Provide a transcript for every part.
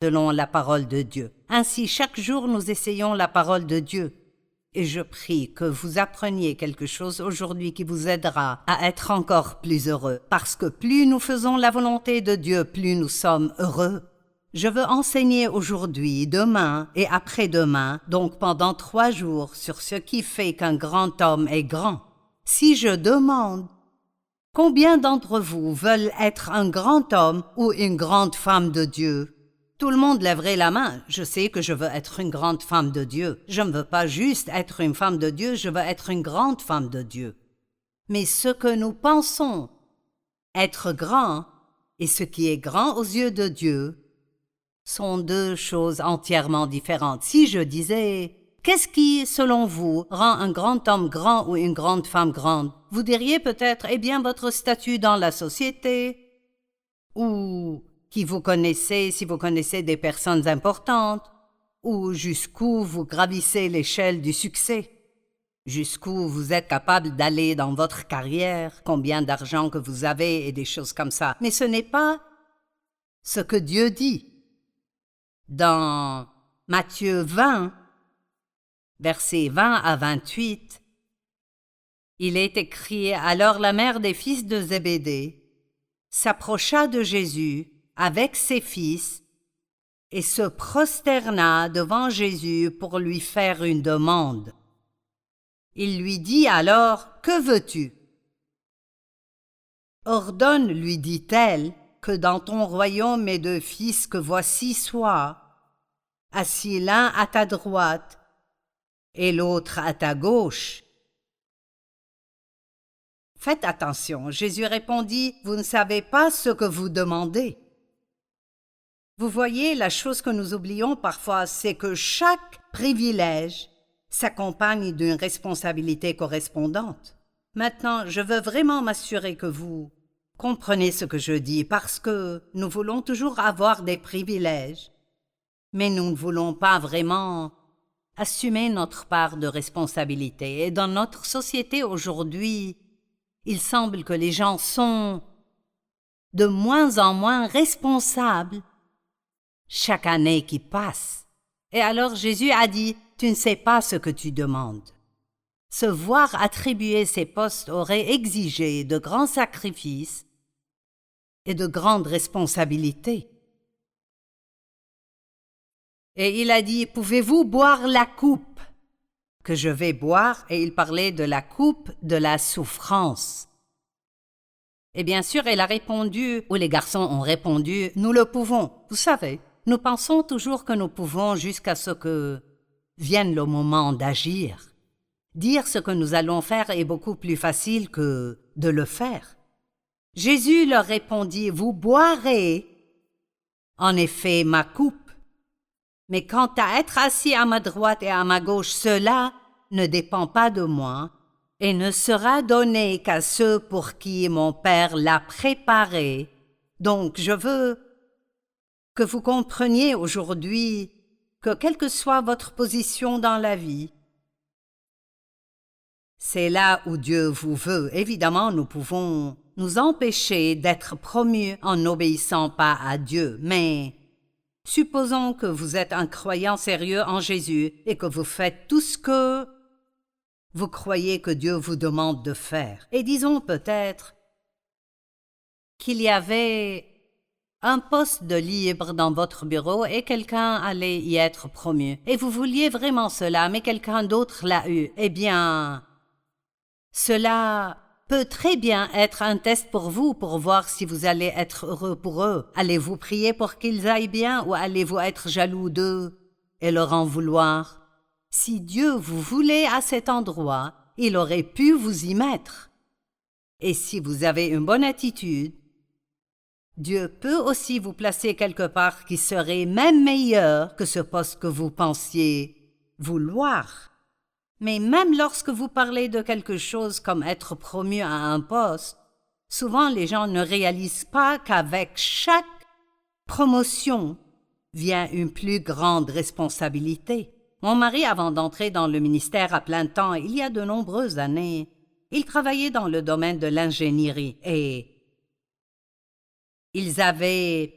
selon la parole de Dieu. Ainsi, chaque jour, nous essayons la parole de Dieu. Et je prie que vous appreniez quelque chose aujourd'hui qui vous aidera à être encore plus heureux. Parce que plus nous faisons la volonté de Dieu, plus nous sommes heureux. Je veux enseigner aujourd'hui, demain et après-demain, donc pendant 3 jours, sur ce qui fait qu'un grand homme est grand. Si je demande, combien d'entre vous veulent être un grand homme ou une grande femme de Dieu? Tout le monde lèverait la main. Je sais que je veux être une grande femme de Dieu. Je ne veux pas juste être une femme de Dieu, je veux être une grande femme de Dieu. Mais ce que nous pensons être grand et ce qui est grand aux yeux de Dieu sont 2 choses entièrement différentes. Si je disais, qu'est-ce qui, selon vous, rend un grand homme grand ou une grande femme grande? Vous diriez peut-être, eh bien, votre statut dans la société, ou qui vous connaissez si vous connaissez des personnes importantes, ou jusqu'où vous gravissez l'échelle du succès, jusqu'où vous êtes capable d'aller dans votre carrière, combien d'argent que vous avez et des choses comme ça. Mais ce n'est pas ce que Dieu dit. Dans Matthieu 20, versets 20 à 28, il est écrit « Alors la mère des fils de Zébédée s'approcha de Jésus avec ses fils et se prosterna devant Jésus pour lui faire une demande. Il lui dit alors, « Que veux-tu? » « Ordonne, lui dit-elle, que dans ton royaume mes 2 fils que voici soient, assis l'un à ta droite et l'autre à ta gauche. » Faites attention, Jésus répondit, « Vous ne savez pas ce que vous demandez. » Vous voyez, la chose que nous oublions parfois, c'est que chaque privilège s'accompagne d'une responsabilité correspondante. Maintenant, je veux vraiment m'assurer que vous comprenez ce que je dis, parce que nous voulons toujours avoir des privilèges, mais nous ne voulons pas vraiment assumer notre part de responsabilité. Et dans notre société aujourd'hui, il semble que les gens sont de moins en moins responsables chaque année qui passe. Et alors Jésus a dit, « Tu ne sais pas ce que tu demandes. » Se voir attribuer ces postes aurait exigé de grands sacrifices et de grandes responsabilités. Et il a dit, « Pouvez-vous boire la coupe que je vais boire ?» Et il parlait de la coupe de la souffrance. Et bien sûr, elle a répondu, ou les garçons ont répondu, « Nous le pouvons. » Vous savez, nous pensons toujours que nous pouvons jusqu'à ce que vienne le moment d'agir. Dire ce que nous allons faire est beaucoup plus facile que de le faire. Jésus leur répondit, « Vous boirez en effet ma coupe, mais quant à être assis à ma droite et à ma gauche, cela ne dépend pas de moi et ne sera donné qu'à ceux pour qui mon Père l'a préparé. » Donc je veux que vous compreniez aujourd'hui que quelle que soit votre position dans la vie, c'est là où Dieu vous veut. Évidemment, nous pouvons nous empêcher d'être promus en n'obéissant pas à Dieu, mais supposons que vous êtes un croyant sérieux en Jésus et que vous faites tout ce que vous croyez que Dieu vous demande de faire. Et disons peut-être qu'il y avait un poste de libre dans votre bureau et quelqu'un allait y être promu. Et vous vouliez vraiment cela, mais quelqu'un d'autre l'a eu. Eh bien, cela peut très bien être un test pour vous, pour voir si vous allez être heureux pour eux. Allez-vous prier pour qu'ils aillent bien ou allez-vous être jaloux d'eux et leur en vouloir? Si Dieu vous voulait à cet endroit, il aurait pu vous y mettre. Et si vous avez une bonne attitude, Dieu peut aussi vous placer quelque part qui serait même meilleur que ce poste que vous pensiez vouloir. Mais même lorsque vous parlez de quelque chose comme être promu à un poste, souvent les gens ne réalisent pas qu'avec chaque promotion vient une plus grande responsabilité. Mon mari, avant d'entrer dans le ministère à plein temps, il y a de nombreuses années, il travaillait dans le domaine de l'ingénierie et ils avaient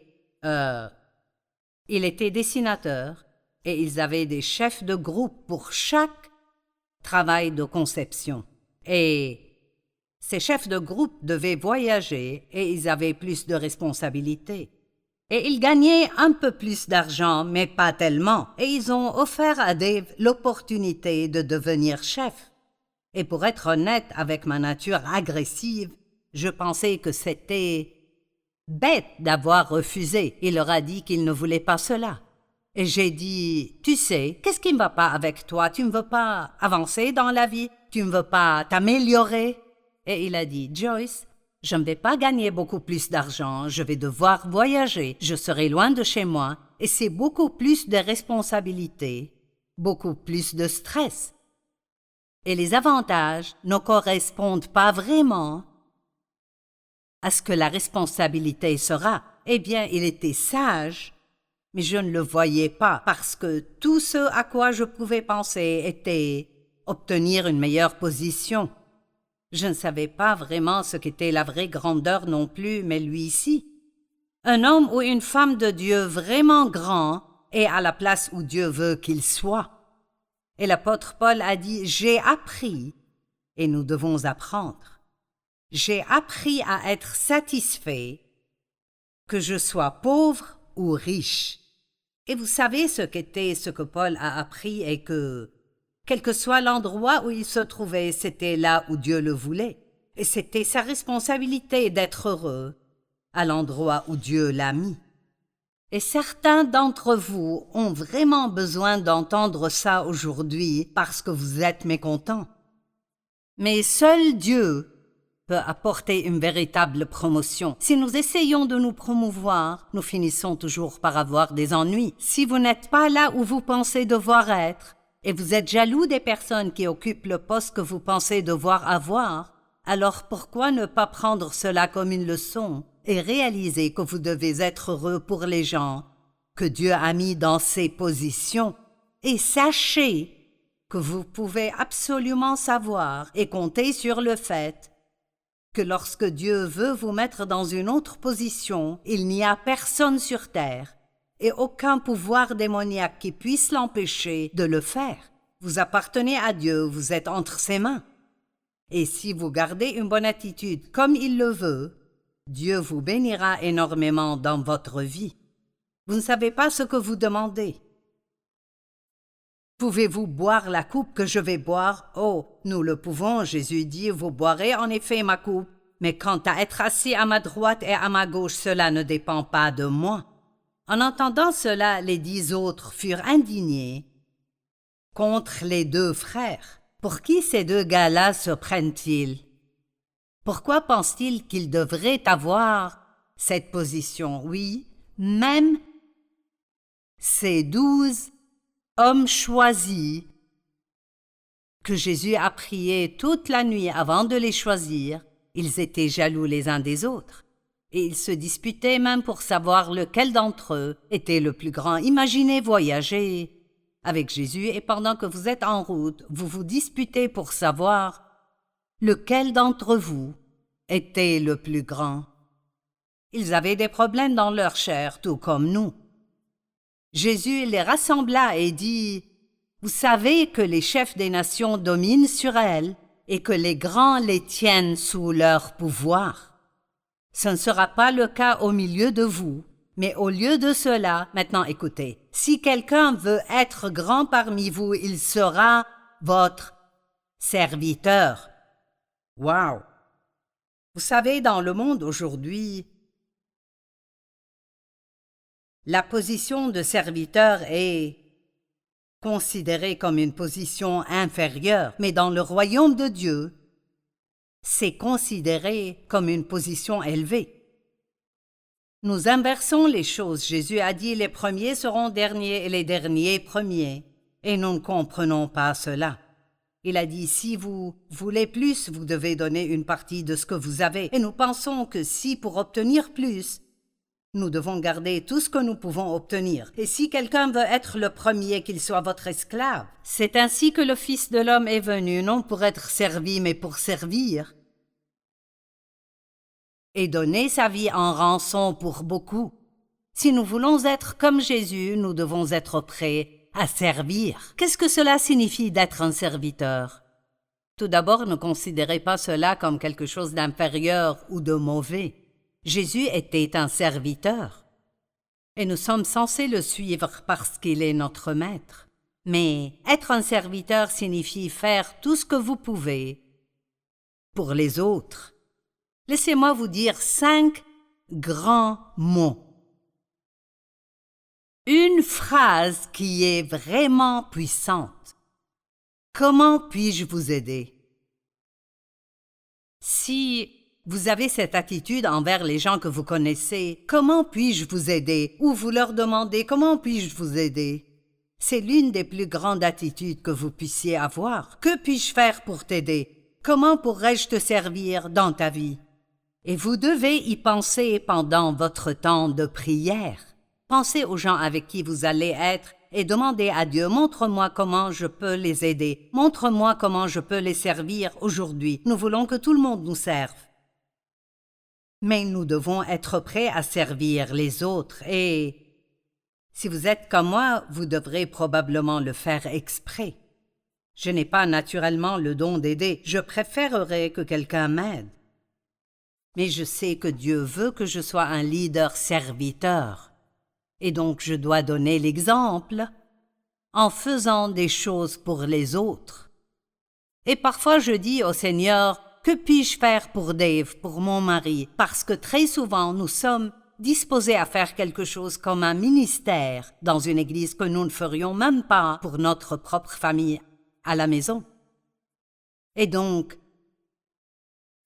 Il était dessinateur et ils avaient des chefs de groupe pour chaque travail de conception. Et ces chefs de groupe devaient voyager et ils avaient plus de responsabilités. Et ils gagnaient un peu plus d'argent, mais pas tellement. Et ils ont offert à Dave l'opportunité de devenir chef. Et pour être honnête avec ma nature agressive, je pensais que c'était bête d'avoir refusé. Il leur a dit qu'il ne voulait pas cela. Et j'ai dit, tu sais, qu'est-ce qui ne va pas avec toi? Tu ne veux pas avancer dans la vie? Tu ne veux pas t'améliorer? Et il a dit, Joyce, je ne vais pas gagner beaucoup plus d'argent, je vais devoir voyager, je serai loin de chez moi, et c'est beaucoup plus de responsabilités, beaucoup plus de stress. Et les avantages ne correspondent pas vraiment à ce que la responsabilité sera. Eh bien, il était sage, mais je ne le voyais pas parce que tout ce à quoi je pouvais penser était obtenir une meilleure position. Je ne savais pas vraiment ce qu'était la vraie grandeur non plus, mais lui ici. Un homme ou une femme de Dieu vraiment grand est à la place où Dieu veut qu'il soit. Et l'apôtre Paul a dit, j'ai appris, et nous devons apprendre. J'ai appris à être satisfait, que je sois pauvre ou riche. Et vous savez ce qu'était ce que Paul a appris et que, quel que soit l'endroit où il se trouvait, c'était là où Dieu le voulait. Et c'était sa responsabilité d'être heureux à l'endroit où Dieu l'a mis. Et certains d'entre vous ont vraiment besoin d'entendre ça aujourd'hui parce que vous êtes mécontents. Mais seul Dieu peut apporter une véritable promotion. Si nous essayons de nous promouvoir, nous finissons toujours par avoir des ennuis. Si vous n'êtes pas là où vous pensez devoir être, et vous êtes jaloux des personnes qui occupent le poste que vous pensez devoir avoir, alors pourquoi ne pas prendre cela comme une leçon et réaliser que vous devez être heureux pour les gens que Dieu a mis dans ces positions, et sachez que vous pouvez absolument savoir et compter sur le fait que lorsque Dieu veut vous mettre dans une autre position, il n'y a personne sur terre et aucun pouvoir démoniaque qui puisse l'empêcher de le faire. Vous appartenez à Dieu, vous êtes entre ses mains. Et si vous gardez une bonne attitude comme il le veut, Dieu vous bénira énormément dans votre vie. Vous ne savez pas ce que vous demandez. Pouvez-vous boire la coupe que je vais boire? Oh, nous le pouvons, Jésus dit, vous boirez en effet ma coupe. Mais quant à être assis à ma droite et à ma gauche, cela ne dépend pas de moi. En entendant cela, les 10 autres furent indignés contre les 2 frères. Pour qui ces 2 gars-là se prennent-ils? Pourquoi pensent-ils qu'ils devraient avoir cette position? Oui, même ces 12 hommes choisis que Jésus a prié toute la nuit avant de les choisir, ils étaient jaloux les uns des autres. Et ils se disputaient même pour savoir lequel d'entre eux était le plus grand. Imaginez voyager avec Jésus et pendant que vous êtes en route, vous vous disputez pour savoir lequel d'entre vous était le plus grand. Ils avaient des problèmes dans leur chair, tout comme nous. Jésus les rassembla et dit, « Vous savez que les chefs des nations dominent sur elles et que les grands les tiennent sous leur pouvoir. Ce ne sera pas le cas au milieu de vous, mais au lieu de cela, maintenant écoutez, si quelqu'un veut être grand parmi vous, il sera votre serviteur. » Wow! Vous savez, dans le monde aujourd'hui, la position de serviteur est considérée comme une position inférieure, mais dans le royaume de Dieu, c'est considéré comme une position élevée. Nous inversons les choses. Jésus a dit les premiers seront derniers et les derniers premiers, et nous ne comprenons pas cela. Il a dit si vous voulez plus, vous devez donner une partie de ce que vous avez. Et nous pensons que si pour obtenir plus, nous devons garder tout ce que nous pouvons obtenir. Et si quelqu'un veut être le premier, qu'il soit votre esclave. C'est ainsi que le Fils de l'homme est venu, non pour être servi, mais pour servir et donner sa vie en rançon pour beaucoup. Si nous voulons être comme Jésus, nous devons être prêts à servir. Qu'est-ce que cela signifie d'être un serviteur? Tout d'abord, ne considérez pas cela comme quelque chose d'inférieur ou de mauvais. Jésus était un serviteur. Et nous sommes censés le suivre parce qu'il est notre maître. Mais être un serviteur signifie faire tout ce que vous pouvez pour les autres. Laissez-moi vous dire 5 grands mots. Une phrase qui est vraiment puissante. Comment puis-je vous aider? Si vous avez cette attitude envers les gens que vous connaissez, comment puis-je vous aider? Ou vous leur demandez comment puis-je vous aider? C'est l'une des plus grandes attitudes que vous puissiez avoir. Que puis-je faire pour t'aider? Comment pourrais-je te servir dans ta vie? Et vous devez y penser pendant votre temps de prière. Pensez aux gens avec qui vous allez être et demandez à Dieu, montre-moi comment je peux les aider, montre-moi comment je peux les servir aujourd'hui. Nous voulons que tout le monde nous serve. Mais nous devons être prêts à servir les autres et si vous êtes comme moi, vous devrez probablement le faire exprès. Je n'ai pas naturellement le don d'aider, je préférerais que quelqu'un m'aide. Mais je sais que Dieu veut que je sois un leader serviteur. Et donc je dois donner l'exemple en faisant des choses pour les autres. Et parfois je dis au Seigneur, que puis-je faire pour Dave, pour mon mari? Parce que très souvent nous sommes disposés à faire quelque chose comme un ministère dans une église que nous ne ferions même pas pour notre propre famille à la maison. Et donc,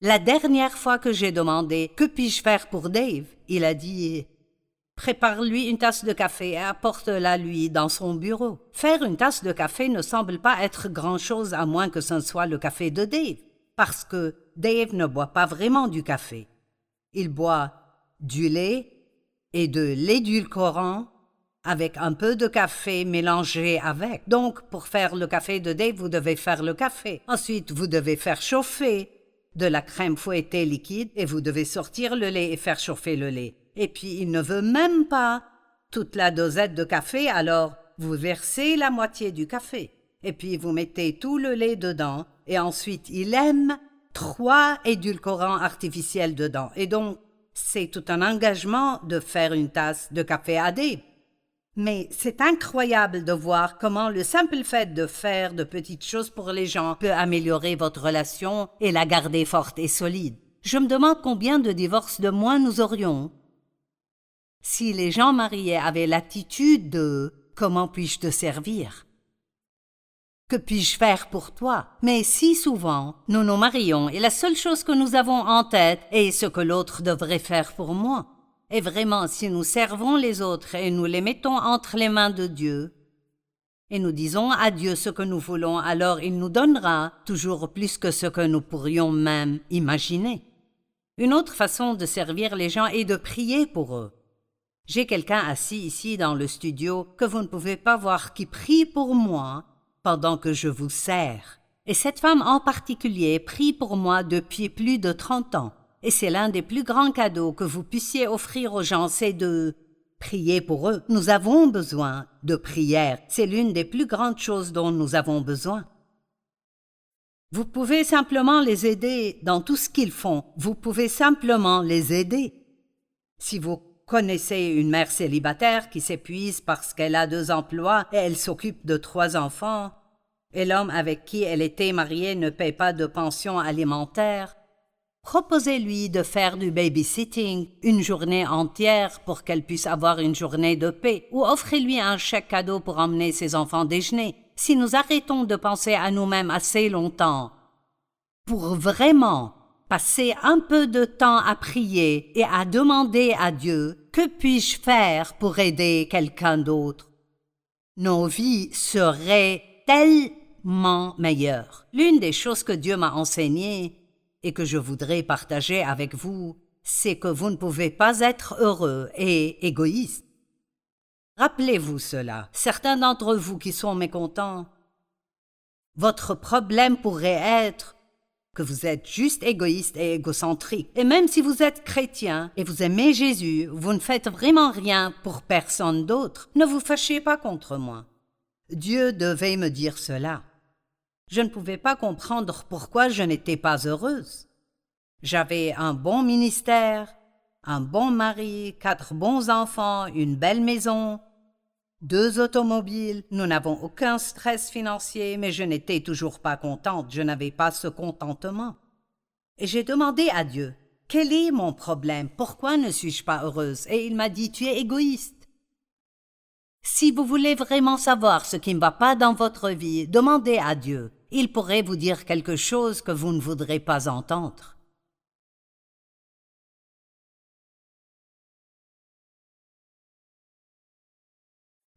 la dernière fois que j'ai demandé « Que puis-je faire pour Dave ?» il a dit « Prépare-lui une tasse de café et apporte-la lui dans son bureau. » Faire une tasse de café ne semble pas être grand-chose à moins que ce soit le café de Dave, parce que Dave ne boit pas vraiment du café. Il boit du lait et de l'édulcorant avec un peu de café mélangé avec. Donc, pour faire le café de Dave, vous devez faire le café. Ensuite, vous devez faire chauffer de la crème fouettée liquide et vous devez sortir le lait et faire chauffer le lait. Et puis, il ne veut même pas toute la dosette de café, alors vous versez la moitié du café. Et puis, vous mettez tout le lait dedans et ensuite, il aime 3 édulcorants artificiels dedans. Et donc, c'est tout un engagement de faire une tasse de café à Dave. Mais c'est incroyable de voir comment le simple fait de faire de petites choses pour les gens peut améliorer votre relation et la garder forte et solide. Je me demande combien de divorces de moins nous aurions si les gens mariés avaient l'attitude de « Comment puis-je te servir ?» Que puis-je faire pour toi? Mais si souvent, nous nous marions et la seule chose que nous avons en tête est ce que l'autre devrait faire pour moi. Et vraiment, si nous servons les autres et nous les mettons entre les mains de Dieu, et nous disons à Dieu ce que nous voulons, alors il nous donnera toujours plus que ce que nous pourrions même imaginer. Une autre façon de servir les gens est de prier pour eux. J'ai quelqu'un assis ici dans le studio que vous ne pouvez pas voir qui prie pour moi pendant que je vous sers. Et cette femme en particulier prie pour moi depuis plus de 30 ans. Et c'est l'un des plus grands cadeaux que vous puissiez offrir aux gens, c'est de prier pour eux. Nous avons besoin de prière. C'est l'une des plus grandes choses dont nous avons besoin. Vous pouvez simplement les aider dans tout ce qu'ils font. Vous pouvez simplement les aider. Si vous connaissez une mère célibataire qui s'épuise parce qu'elle a 2 emplois et elle s'occupe de 3 enfants, et l'homme avec qui elle était mariée ne paie pas de pension alimentaire, proposez-lui de faire du babysitting une journée entière pour qu'elle puisse avoir une journée de paix, ou offrez-lui un chèque cadeau pour emmener ses enfants déjeuner. Si nous arrêtons de penser à nous-mêmes assez longtemps pour vraiment passer un peu de temps à prier et à demander à Dieu « Que puis-je faire pour aider quelqu'un d'autre ?» nos vies seraient tellement meilleures. L'une des choses que Dieu m'a enseignées et que je voudrais partager avec vous, c'est que vous ne pouvez pas être heureux et égoïste. Rappelez-vous cela. Certains d'entre vous qui sont mécontents, votre problème pourrait être que vous êtes juste égoïste et égocentrique. Et même si vous êtes chrétien et vous aimez Jésus, vous ne faites vraiment rien pour personne d'autre. Ne vous fâchez pas contre moi. Dieu devait me dire cela. Je ne pouvais pas comprendre pourquoi je n'étais pas heureuse. J'avais un bon ministère, un bon mari, 4 bons enfants, une belle maison, 2 automobiles. Nous n'avons aucun stress financier, mais je n'étais toujours pas contente. Je n'avais pas ce contentement. Et j'ai demandé à Dieu, « Quel est mon problème? Pourquoi ne suis-je pas heureuse? » Et il m'a dit, « Tu es égoïste. » Si vous voulez vraiment savoir ce qui ne va pas dans votre vie, demandez à Dieu. Il pourrait vous dire quelque chose que vous ne voudrez pas entendre.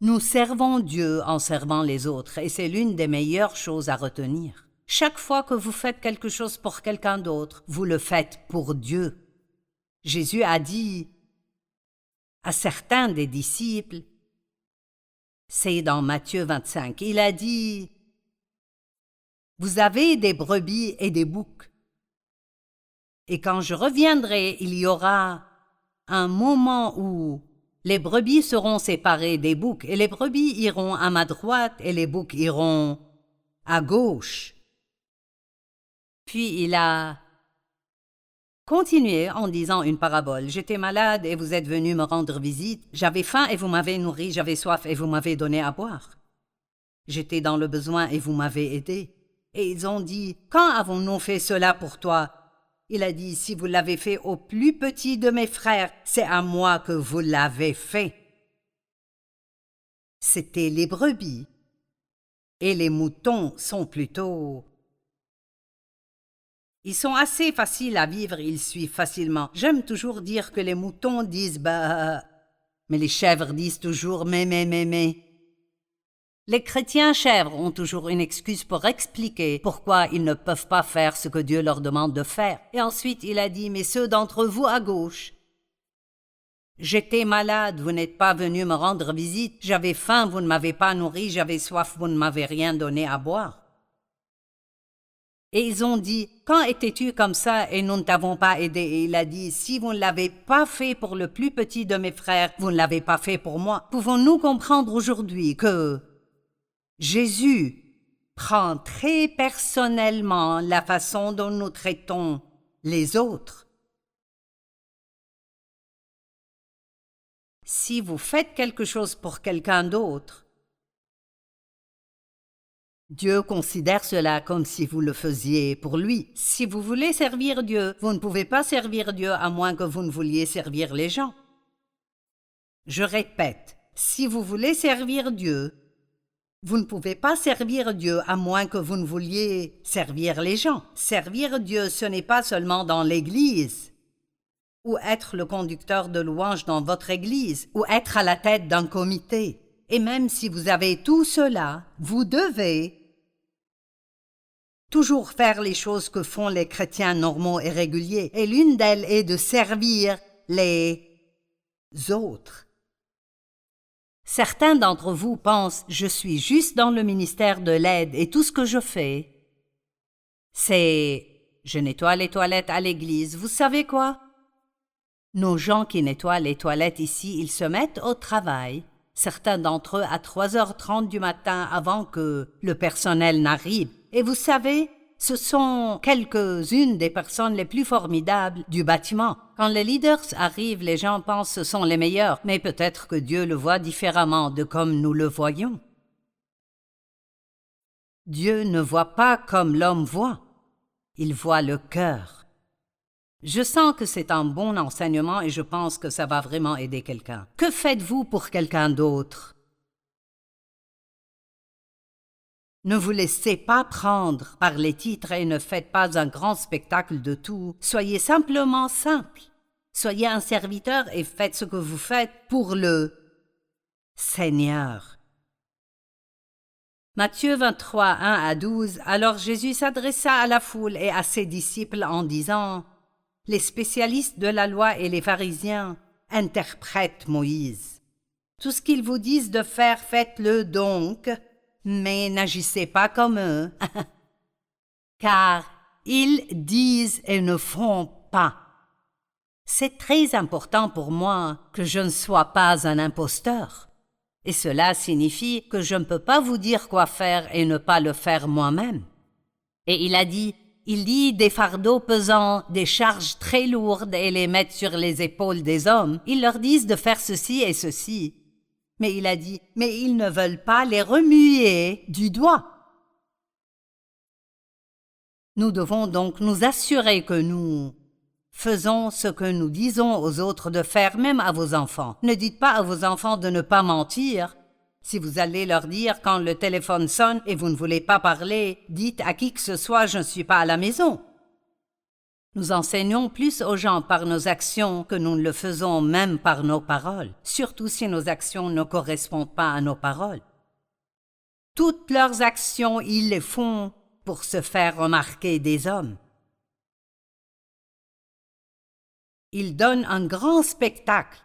Nous servons Dieu en servant les autres, et c'est l'une des meilleures choses à retenir. Chaque fois que vous faites quelque chose pour quelqu'un d'autre, vous le faites pour Dieu. Jésus a dit à certains des disciples, c'est dans Matthieu 25, il a dit « Vous avez des brebis et des boucs. Et quand je reviendrai, il y aura un moment où les brebis seront séparées des boucs, et les brebis iront à ma droite et les boucs iront à gauche. » Puis il a continué en disant une parabole. « J'étais malade et vous êtes venu me rendre visite. J'avais faim et vous m'avez nourri. J'avais soif et vous m'avez donné à boire. J'étais dans le besoin et vous m'avez aidé. » Et ils ont dit, « Quand avons-nous fait cela pour toi ?» Il a dit, « Si vous l'avez fait au plus petit de mes frères, c'est à moi que vous l'avez fait. » C'était les brebis. Et les moutons sont plutôt... Ils sont assez faciles à vivre, ils suivent facilement. J'aime toujours dire que les moutons disent « bah », mais les chèvres disent toujours « mais ». Les chrétiens chèvres ont toujours une excuse pour expliquer pourquoi ils ne peuvent pas faire ce que Dieu leur demande de faire. Et ensuite il a dit « Mais ceux d'entre vous à gauche, j'étais malade, vous n'êtes pas venus me rendre visite, j'avais faim, vous ne m'avez pas nourri, j'avais soif, vous ne m'avez rien donné à boire. » Et ils ont dit, « Quand étais-tu comme ça et nous ne t'avons pas aidé ?» Et il a dit, « Si vous ne l'avez pas fait pour le plus petit de mes frères, vous ne l'avez pas fait pour moi. » Pouvons-nous comprendre aujourd'hui que Jésus prend très personnellement la façon dont nous traitons les autres? Si vous faites quelque chose pour quelqu'un d'autre, Dieu considère cela comme si vous le faisiez pour lui. Si vous voulez servir Dieu, vous ne pouvez pas servir Dieu à moins que vous ne vouliez servir les gens. Je répète, si vous voulez servir Dieu, vous ne pouvez pas servir Dieu à moins que vous ne vouliez servir les gens. Servir Dieu, ce n'est pas seulement dans l'Église, ou être le conducteur de louanges dans votre Église, ou être à la tête d'un comité. Et même si vous avez tout cela, vous devez toujours faire les choses que font les chrétiens normaux et réguliers. Et l'une d'elles est de servir les autres. Certains d'entre vous pensent « Je suis juste dans le ministère de l'aide et tout ce que je fais, c'est « Je nettoie les toilettes à l'église. » Vous savez quoi? Nos gens qui nettoient les toilettes ici, ils se mettent au travail. Certains d'entre eux à 3h30 du matin avant que le personnel n'arrive. Et vous savez, ce sont quelques-unes des personnes les plus formidables du bâtiment. Quand les leaders arrivent, les gens pensent que ce sont les meilleurs, mais peut-être que Dieu le voit différemment de comme nous le voyons. Dieu ne voit pas comme l'homme voit, il voit le cœur. Je sens que c'est un bon enseignement et je pense que ça va vraiment aider quelqu'un. Que faites-vous pour quelqu'un d'autre? Ne vous laissez pas prendre par les titres et ne faites pas un grand spectacle de tout. Soyez simplement simple. Soyez un serviteur et faites ce que vous faites pour le Seigneur. Matthieu 23, 1 à 12. Alors Jésus s'adressa à la foule et à ses disciples en disant, « Les spécialistes de la loi et les pharisiens interprètent Moïse. Tout ce qu'ils vous disent de faire, faites-le donc, mais n'agissez pas comme eux, car Ils disent et ne font pas. C'est très important pour moi que je ne sois pas un imposteur. Et cela signifie que je ne peux pas vous dire quoi faire et ne pas le faire moi-même. Et il a dit, il lit des fardeaux pesants, des charges très lourdes et les mettent sur les épaules des hommes. Ils leur disent de faire ceci et ceci. Mais il a dit, mais ils ne veulent pas les remuer du doigt. Nous devons donc nous assurer que nous faisons ce que nous disons aux autres de faire, même à vos enfants. Ne dites pas à vos enfants de ne pas mentir. Si vous allez leur dire quand le téléphone sonne et vous ne voulez pas parler, dites à qui que ce soit « je ne suis pas à la maison ». Nous enseignons plus aux gens par nos actions que nous ne le faisons même par nos paroles, surtout si nos actions ne correspondent pas à nos paroles. Toutes leurs actions, ils les font pour se faire remarquer des hommes. Ils donnent un grand spectacle.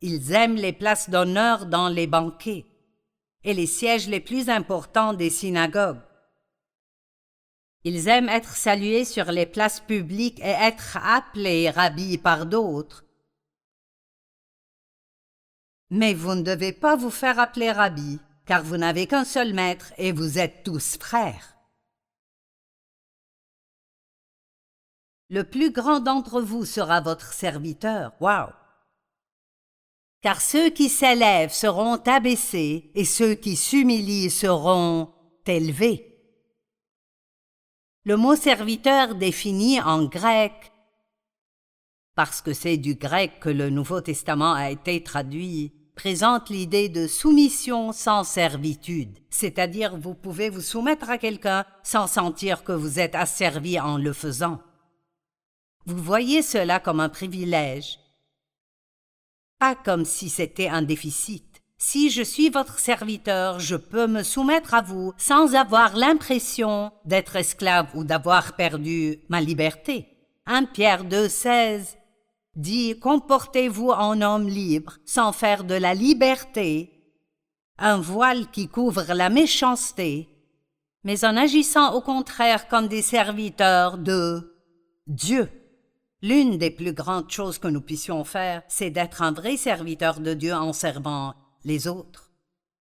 Ils aiment les places d'honneur dans les banquets et les sièges les plus importants des synagogues. Ils aiment être salués sur les places publiques et être appelés rabbi par d'autres. Mais vous ne devez pas vous faire appeler rabbi, car vous n'avez qu'un seul maître et vous êtes tous frères. Le plus grand d'entre vous sera votre serviteur. Wow! Car ceux qui s'élèvent seront abaissés et ceux qui s'humilient seront élevés. Le mot serviteur défini en grec, parce que c'est du grec que le Nouveau Testament a été traduit, présente l'idée de soumission sans servitude, c'est-à-dire vous pouvez vous soumettre à quelqu'un sans sentir que vous êtes asservi en le faisant. Vous voyez cela comme un privilège, pas comme si c'était un déficit. Si je suis votre serviteur, je peux me soumettre à vous sans avoir l'impression d'être esclave ou d'avoir perdu ma liberté. 1 Pierre 2,16 dit « Comportez-vous en homme libre, sans faire de la liberté un voile qui couvre la méchanceté, mais en agissant au contraire comme des serviteurs de Dieu. » L'une des plus grandes choses que nous puissions faire, c'est d'être un vrai serviteur de Dieu en servant les autres.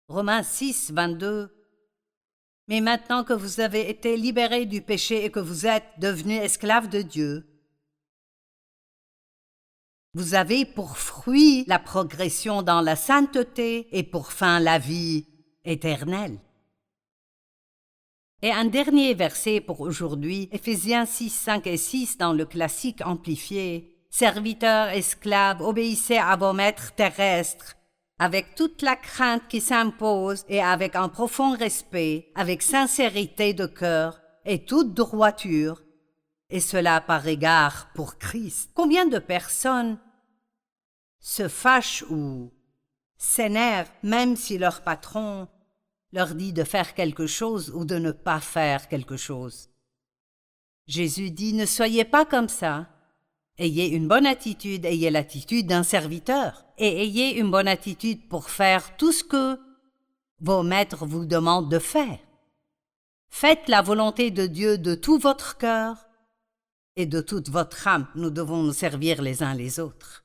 Romains 6, 22. Mais maintenant que vous avez été libérés du péché et que vous êtes devenus esclaves de Dieu, vous avez pour fruit la progression dans la sainteté et pour fin la vie éternelle. Et un dernier verset pour aujourd'hui, Éphésiens 6, 5 et 6 dans le classique amplifié. « Serviteurs, esclaves, obéissez à vos maîtres terrestres, avec toute la crainte qui s'impose et avec un profond respect, avec sincérité de cœur et toute droiture, et cela par égard pour Christ. » Combien de personnes se fâchent ou s'énervent même si leur patron leur dit de faire quelque chose ou de ne pas faire quelque chose. Jésus dit, ne soyez pas comme ça. Ayez une bonne attitude, ayez l'attitude d'un serviteur et ayez une bonne attitude pour faire tout ce que vos maîtres vous demandent de faire. Faites la volonté de Dieu de tout votre cœur et de toute votre âme. Nous devons nous servir les uns les autres.